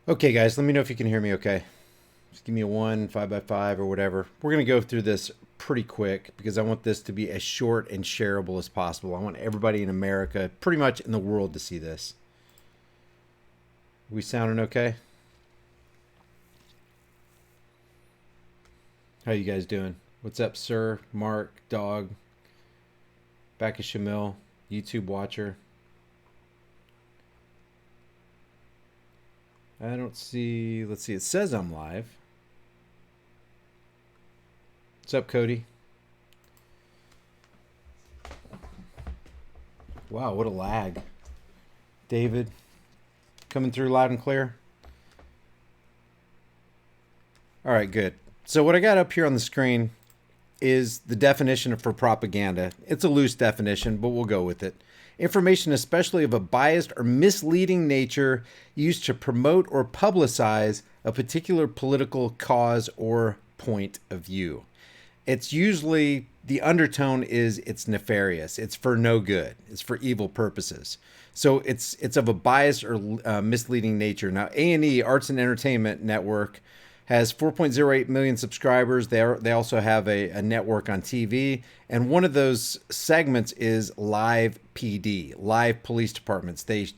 Okay, guys, let me know if you can hear me okay. Just give me a 5x5 or whatever. We're going to go through this pretty quick because I want this to be as short and shareable as possible. I want everybody in America, pretty much in the world, to see this. We sounding okay? How you guys doing? What's up, sir? Mark, Dog, Baka Shamil, YouTube watcher. I don't see, let's see, it says I'm live. What's up, Cody? Wow, what a lag. David, coming through loud and clear? All right, good. So what I got up here on the screen is the definition for propaganda. It's a loose definition, but we'll go with it. Information, especially of a biased or misleading nature, used to promote or publicize a particular political cause or point of view. It's usually, the undertone is it's nefarious. It's for no good. It's for evil purposes. So it's of a biased or misleading nature. Now, A&E, Arts and Entertainment Network, has 4.08 million subscribers. They also have a network on TV. And one of those segments is live PD, live police departments. They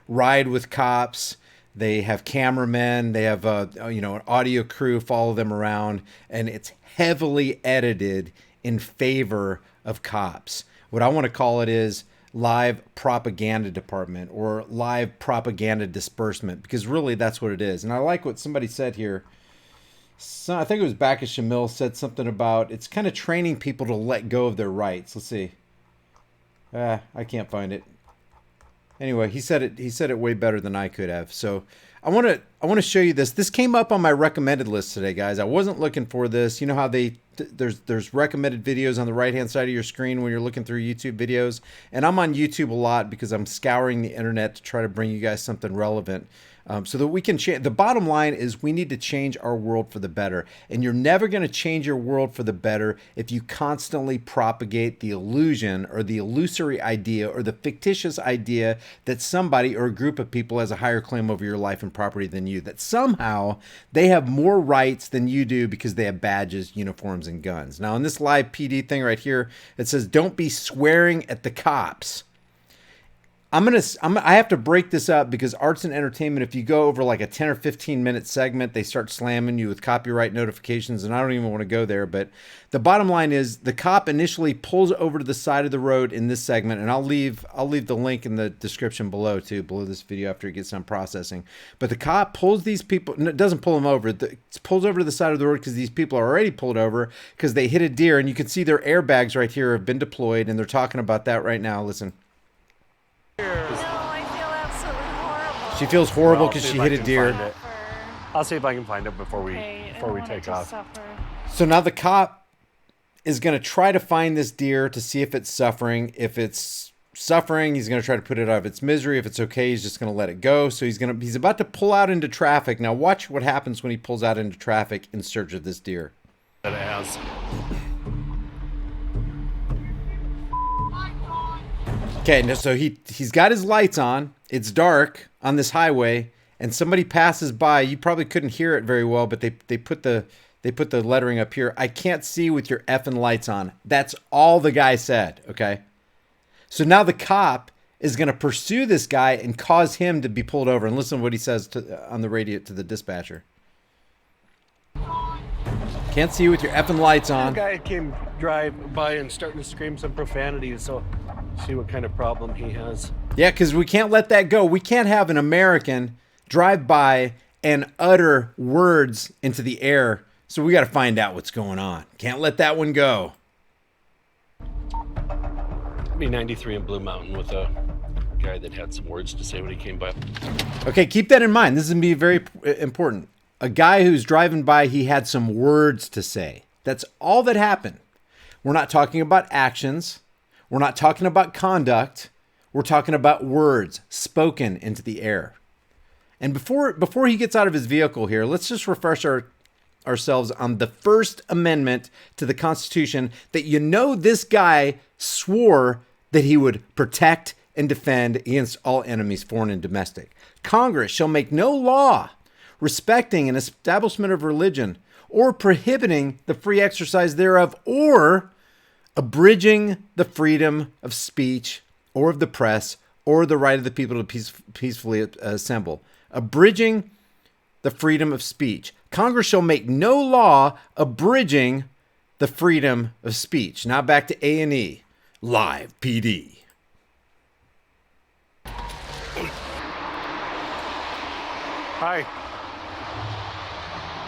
ride with cops. They have cameramen. They have an audio crew follow them around, and it's heavily edited in favor of cops. What I want to call it is live propaganda department or live propaganda disbursement, because really that's what it is. And I like what somebody said here. So I think it was Baka Shamil said something about it's kind of training people to let go of their rights. Let's see. I can't find it. Anyway, he said it way better than I could have. So I want to show you this. This came up on my recommended list today, guys. I wasn't looking for this. You know how there's recommended videos on the right-hand side of your screen when you're looking through YouTube videos. And I'm on YouTube a lot because I'm scouring the internet to try to bring you guys something relevant. So that we can change. The bottom line is we need to change our world for the better. And you're never going to change your world for the better if you constantly propagate the illusion or the illusory idea or the fictitious idea that somebody or a group of people has a higher claim over your life and property than you, that somehow they have more rights than you do because they have badges, uniforms, and guns. Now, in this live PD thing right here, it says, don't be swearing at the cops. I have to break this up because Arts and Entertainment, if you go over like a 10 or 15 minute segment, they start slamming you with copyright notifications, and I don't even want to go there. But the bottom line is the cop initially pulls over to the side of the road in this segment, and I'll leave the link in the description below this video after it gets done processing. But the cop pulls these people, no, it doesn't pull them over, it pulls over to the side of the road because these people are already pulled over because they hit a deer, and you can see their airbags right here have been deployed, and they're talking about that right now. Listen. No, I feel absolutely horrible. She feels horrible because she hit a deer. I'll see if I can find it before we take off. Suffer. So now the cop is going to try to find this deer to see if it's suffering. If it's suffering, he's going to try to put it out of its misery. If it's okay, he's just going to let it go. So he's about to pull out into traffic. Now watch what happens when he pulls out into traffic in search of this deer. That it has. Okay, so he's got his lights on. It's dark on this highway, and somebody passes by. You probably couldn't hear it very well, but they put the lettering up here. I can't see with your effing lights on. That's all the guy said, okay? So now the cop is going to pursue this guy and cause him to be pulled over. And listen to what he says on the radio to the dispatcher. Can't see you with your effing lights on. The guy came drive by and starting to scream some profanity, so see what kind of problem he has. Yeah, because we can't let that go. We can't have an American drive by and utter words into the air. So we got to find out what's going on. Can't let that one go. Be 93 in Blue Mountain with a guy that had some words to say when he came by. Okay, keep that in mind. This is going to be very important. A guy who's driving by, he had some words to say. That's all that happened. We're not talking about actions. We're not talking about conduct. We're talking about words spoken into the air. And before he gets out of his vehicle here, let's just refresh ourselves on the First Amendment to the Constitution that this guy swore that he would protect and defend against all enemies, foreign and domestic. Congress shall make no law respecting an establishment of religion or prohibiting the free exercise thereof or abridging the freedom of speech or of the press or the right of the people to peacefully assemble. Abridging the freedom of speech. Congress shall make no law abridging the freedom of speech. Now back to A&E. Live PD. Hi.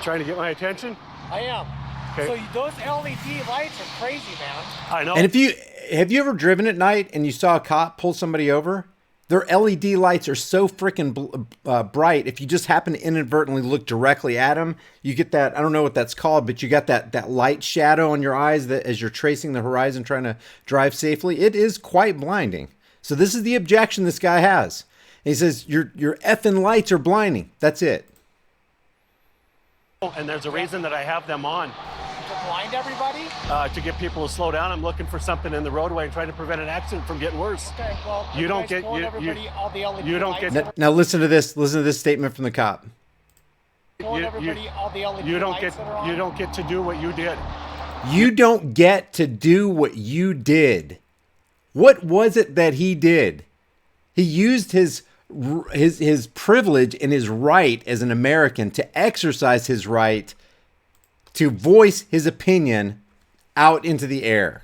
Trying to get my attention? I am. Okay. So those LED lights are crazy, man. I know. And have you ever driven at night and you saw a cop pull somebody over? Their LED lights are so freaking bright. If you just happen to inadvertently look directly at them, you get that, I don't know what that's called, but you got that light shadow on your eyes that as you're tracing the horizon trying to drive safely. It is quite blinding. So this is the objection this guy has. And he says, your effing lights are blinding. That's it. And there's a reason that I have them on. To blind everybody? To get people to slow down. I'm looking for something in the roadway and trying to prevent an accident from getting worse. Okay, well, You don't guys get- pulling you- everybody, all the LED you don't lights get- that are- Now listen to this. Listen to this statement from the cop. pulling you- everybody, all the LED You don't lights get that are on. you don't get to do what you did. You don't get to do what you did. What was it that he did? He used his privilege and his right as an American to exercise his right to voice his opinion out into the air.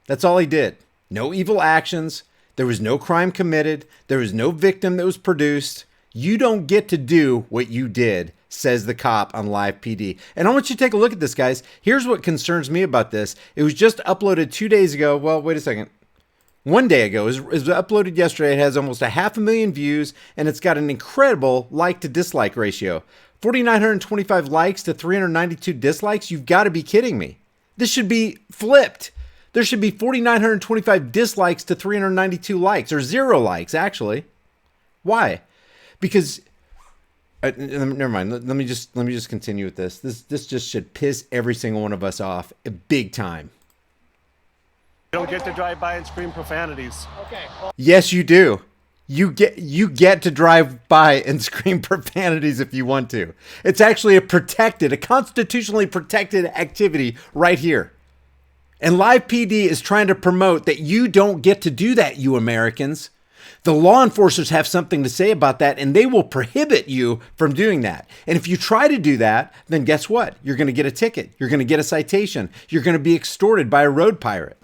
That's all he did. No evil actions. There was no crime committed. There was no victim that was produced. You don't get to do what you did, says the cop on Live PD. And I want you to take a look at this, guys. Here's what concerns me about this. It was just uploaded 2 days ago. Well, wait a second. 1 day ago. It was uploaded yesterday. It has almost 500,000 views, and it's got an incredible like to dislike ratio. 4,925 likes to 392 dislikes. You've got to be kidding me. This should be flipped. There should be 4,925 dislikes to 392 likes, or 0 likes, actually. Why? Because never mind. Let me just continue with this. This just should piss every single one of us off big time. You don't get to drive by and scream profanities. Okay, well, Yes, you do. You get to drive by and scream profanities if you want to. It's actually a constitutionally protected activity right here. And Live PD is trying to promote that you don't get to do that, you Americans. The law enforcers have something to say about that, and they will prohibit you from doing that. And if you try to do that, then guess what? You're going to get a ticket. You're going to get a citation. You're going to be extorted by a road pirate.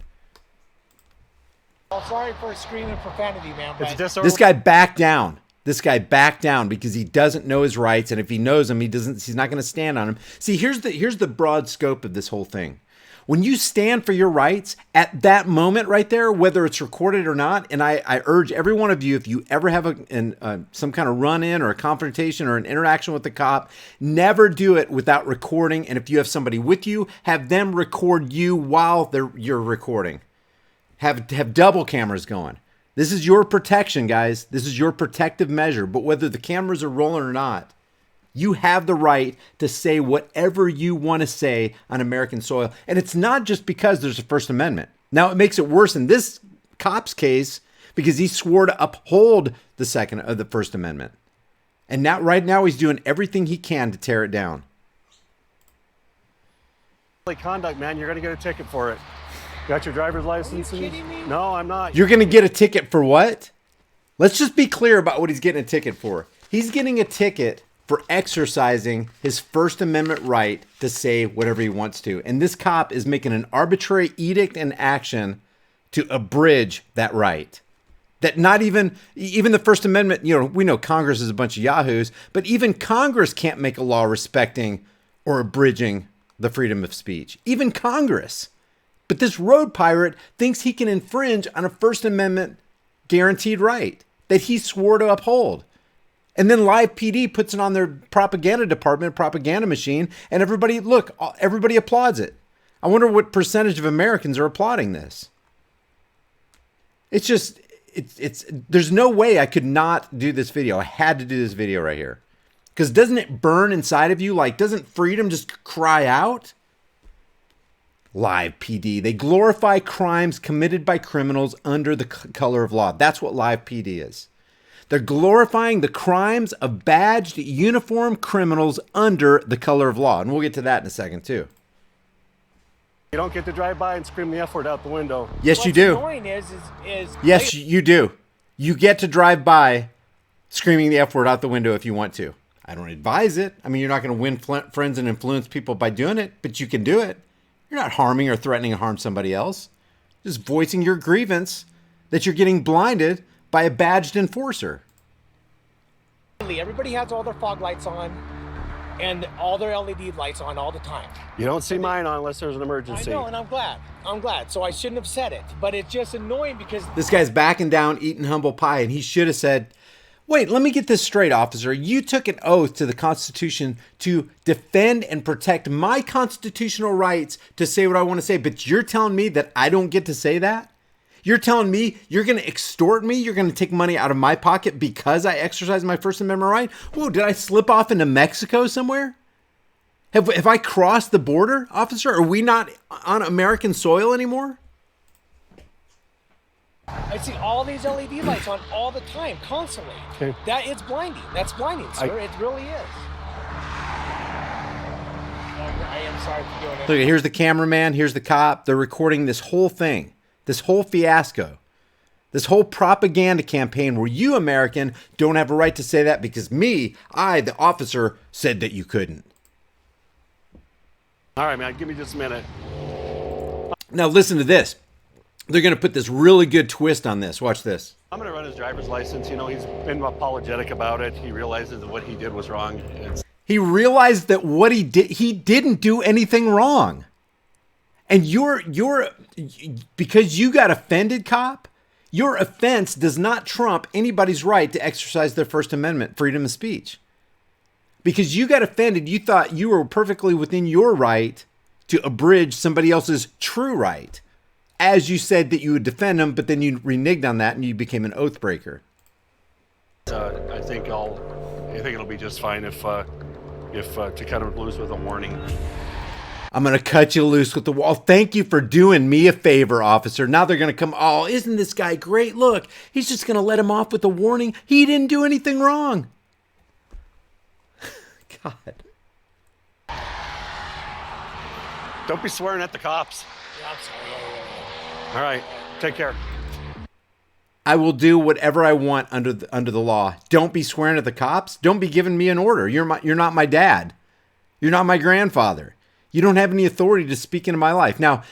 sorry for screaming profanity, man. It's But disorder. This guy backed down. This guy backed down because he doesn't know his rights, and if he knows them, he's not going to stand on them. See, here's the broad scope of this whole thing. When you stand for your rights at that moment right there, whether it's recorded or not, and I urge every one of you, if you ever have some kind of run-in or a confrontation or an interaction with the cop, never do it without recording. And if you have somebody with you, have them record you while you're recording. Have double cameras going. This is your protection, guys. This is your protective measure. But whether the cameras are rolling or not, you have the right to say whatever you want to say on American soil. And it's not just because there's a First Amendment. Now, it makes it worse in this cop's case because he swore to uphold the First Amendment. And now, right now, he's doing everything he can to tear it down. Conduct, man. You're going to get a ticket for it. Got your driver's license? kidding me? No, I'm not. You're going to get a ticket for what? Let's just be clear about what he's getting a ticket for. He's getting a ticket for exercising his First Amendment right to say whatever he wants to. And this cop is making an arbitrary edict and action to abridge that right. That not even the First Amendment, we know Congress is a bunch of yahoos, but even Congress can't make a law respecting or abridging the freedom of speech. Even Congress. But this road pirate thinks he can infringe on a First Amendment guaranteed right that he swore to uphold. And then Live PD puts it on their propaganda department, propaganda machine, and everybody applauds it. I wonder what percentage of Americans are applauding this. There's no way I could not do this video. I had to do this video right here. Because doesn't it burn inside of you? Like, doesn't freedom just cry out? Live PD. They glorify crimes committed by criminals under the color of law. That's what Live PD is. They're glorifying the crimes of badged, uniformed criminals under the color of law. And we'll get to that in a second, too. You don't get to drive by and scream the F word out the window. Yes, you do. What's annoying is Yes, you do. You get to drive by screaming the F word out the window if you want to. I don't advise it. I mean, you're not going to win friends and influence people by doing it, but you can do it. You're not harming or threatening to harm somebody else. Just voicing your grievance that you're getting blinded by a badged enforcer. everybody has all their fog lights on and all their LED lights on all the time. You don't see mine on unless there's an I emergency. know, and I'm glad. So I shouldn't have said it, but it's just annoying because This guy's backing down, eating humble pie, and he should have said, wait, let me get this straight, officer. You took an oath to the Constitution to defend and protect my constitutional rights to say what I want to say, but you're telling me that I don't get to say that? You're telling me you're going to extort me? You're going to take money out of my pocket because I exercise my First Amendment right? Whoa, did I slip off into Mexico somewhere? Have I crossed the border, officer? Are we not on American soil anymore? I see all these LED lights on all the time, constantly. Okay. That is blinding. That's blinding, sir. It really is. I am sorry for doing it. Look, here's the cameraman, here's the cop. They're recording this whole thing, this whole fiasco, this whole propaganda campaign where you, American, don't have a right to say that because I, the officer, said that you couldn't. All right, man, give me just a minute. Now listen to this. They're going to put this really good twist on this. Watch this. I'm going to run his driver's license. You know, he's been apologetic about it. He realizes that what he did was wrong. He realized that what he didn't do anything wrong. And because you got offended, cop, your offense does not trump anybody's right to exercise their First Amendment freedom of speech. Because you got offended, you thought you were perfectly within your right to abridge somebody else's true right. As you said that you would defend them, but then you reneged on that and you became an oath breaker. I think it'll be just fine if to cut him loose with a warning. I'm going to cut you loose with the wall. Thank you for doing me a favor, officer. Now they're going to come, oh, isn't this guy great? Look, he's just going to let him off with a warning. He didn't do anything wrong. God. Don't be swearing at the cops. Yeah, I'm sorry. All right, take care. I will do whatever I want under the law. Don't be swearing at the cops. Don't be giving me an order. You're not my dad. You're not my grandfather. You don't have any authority to speak into my life. Now,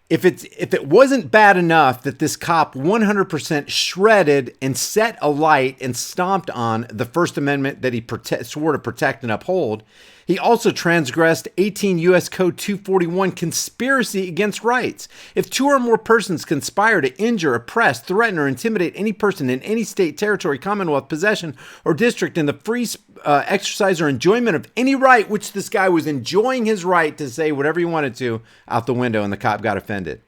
if it wasn't bad enough that this cop 100% shredded and set alight and stomped on the First Amendment that he swore to protect and uphold, he also transgressed 18 U.S. Code 241, conspiracy against rights. If two or more persons conspire to injure, oppress, threaten, or intimidate any person in any state, territory, commonwealth, possession, or district in the free exercise or enjoyment of any right, which this guy was enjoying his right to say whatever he wanted to out the window, and the cop got offended.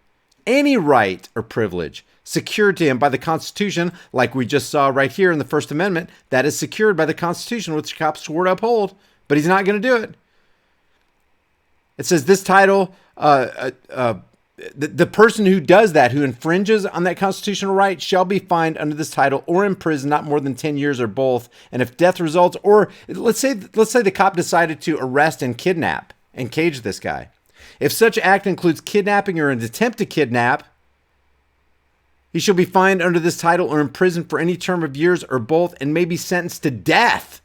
Any right or privilege secured to him by the Constitution, like we just saw right here in the First Amendment, that is secured by the Constitution, which the cop swore to uphold. But he's not going to do it. It says this title, the person who does that, who infringes on that constitutional right, shall be fined under this title or imprisoned not more than 10 years or both. And if death results, or let's say the cop decided to arrest and kidnap and cage this guy. If such act includes kidnapping or an attempt to kidnap, he shall be fined under this title or imprisoned for any term of years or both and may be sentenced to death.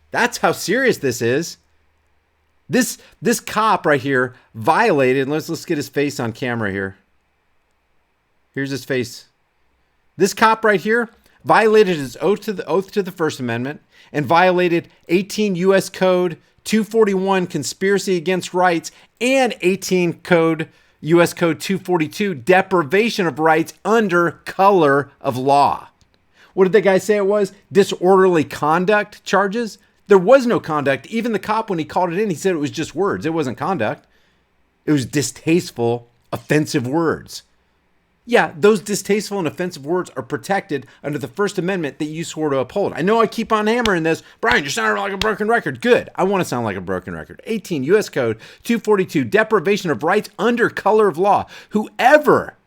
That's how serious this is. This cop right here violated, let's get his face on camera here. Here's his face. This cop right here violated his oath to the First Amendment and violated 18 U.S. Code 241, conspiracy against rights, and 18 U.S. Code 242, deprivation of rights under color of law. What did the guy say it was? Disorderly conduct charges? There was no conduct. Even the cop, when he called it in, he said it was just words. It wasn't conduct. It was distasteful, offensive words. Yeah, those distasteful and offensive words are protected under the First Amendment that you swore to uphold. I know I keep on hammering this. Brian, you're sounding like a broken record. Good. I want to sound like a broken record. 18 U.S. Code 242, deprivation of rights under color of law. Whoever,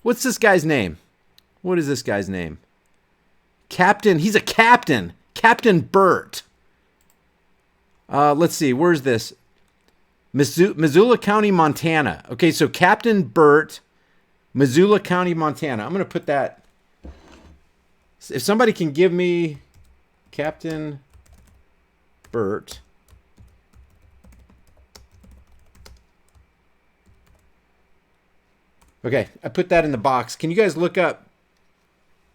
what's this guy's name? What is this guy's name? Captain, he's a captain. Captain Burt. Let's see, where's this? Missoula County, Montana. Okay, so Captain Burt, Missoula County, Montana. I'm going to put that. If somebody can give me Captain Burt. Okay, I put that in the box. Can you guys look up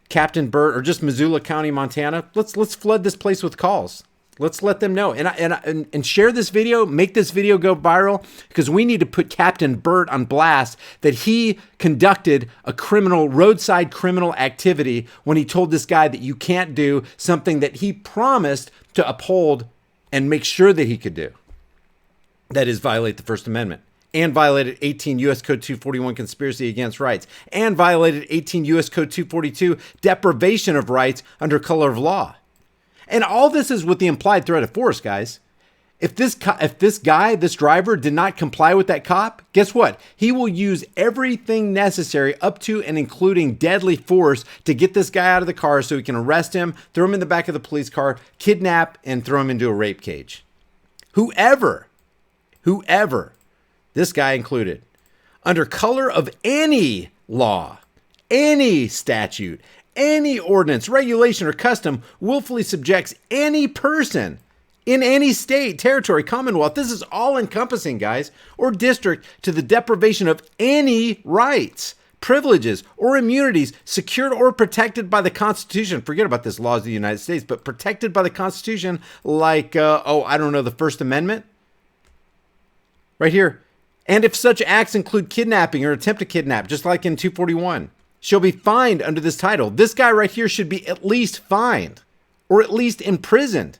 Captain Burt or just Missoula County, Montana? Let's flood this place with calls. Let's let them know and share this video, make this video go viral, because we need to put Captain Burt on blast that he conducted a roadside criminal activity when he told this guy that you can't do something that he promised to uphold and make sure that he could do. That is violate the First Amendment. And violated 18 U.S. Code 241, conspiracy against rights. And violated 18 U.S. Code 242, deprivation of rights under color of law. And all this is with the implied threat of force, guys. If this driver did not comply with that cop, guess what? He will use everything necessary up to and including deadly force to get this guy out of the car so he can arrest him, throw him in the back of the police car, kidnap, and throw him into a rape cage. Whoever, this guy included, under color of any law, any statute, any ordinance, regulation, or custom willfully subjects any person in any state, territory, commonwealth, this is all encompassing, guys, or district, to the deprivation of any rights, privileges, or immunities secured or protected by the Constitution. Forget about this laws of the United States, but protected by the Constitution, like, the First Amendment. Right here. And if such acts include kidnapping or attempt to kidnap, just like in 241, shall be fined under this title. This guy right here should be at least fined or at least imprisoned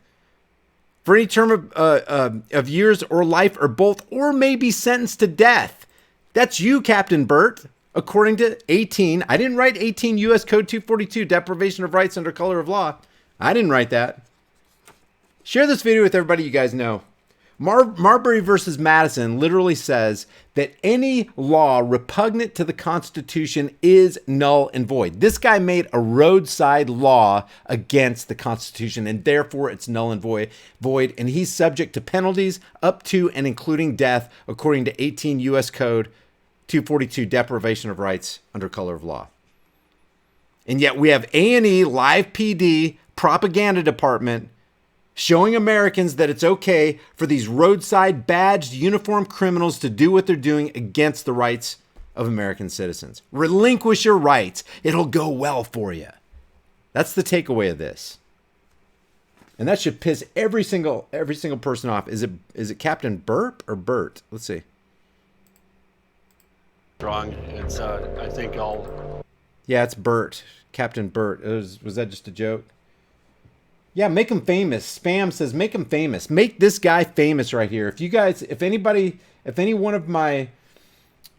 for any term of years or life or both, or may be sentenced to death. That's you, Captain Burt, according to 18. I didn't write 18 U.S. Code 242, deprivation of rights under color of law. I didn't write that. Share this video with everybody you guys know. Marbury versus Madison literally says that any law repugnant to the Constitution is null and void. This guy made a roadside law against the Constitution, and therefore it's null and void, and he's subject to penalties up to and including death, according to 18 U.S. Code 242, deprivation of rights under color of law. And yet we have A&E Live PD propaganda department showing Americans that it's okay for these roadside badged uniformed criminals to do what they're doing against the rights of American citizens. Relinquish your rights. It'll go well for you. That's the takeaway of this. And that should piss every single person off. Is it Captain Burp or Burt? Let's see. Wrong. It's I think I'll. Yeah, it's Burt. Captain Burt. Was that just a joke? Yeah, make him famous. Spam says make him famous. Make this guy famous right here. If you guys, if any one of my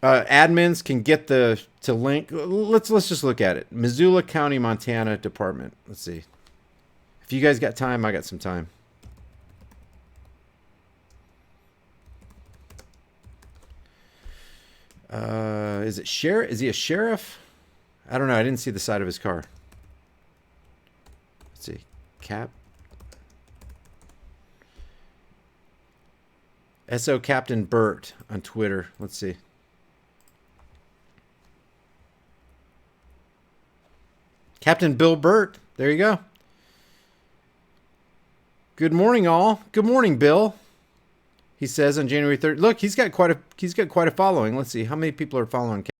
admins can get to link, let's just look at it. Missoula County, Montana Department. Let's see. If you guys got time, I got some time. Is it sheriff? Is he a sheriff? I don't know. I didn't see the side of his car. Let's see. S.O. Captain Burt on Twitter. Let's see. Captain Bill Burt. There you go. Good morning, all. Good morning, Bill. He says on January 3rd. Look, he's got quite a following. Let's see how many people are following.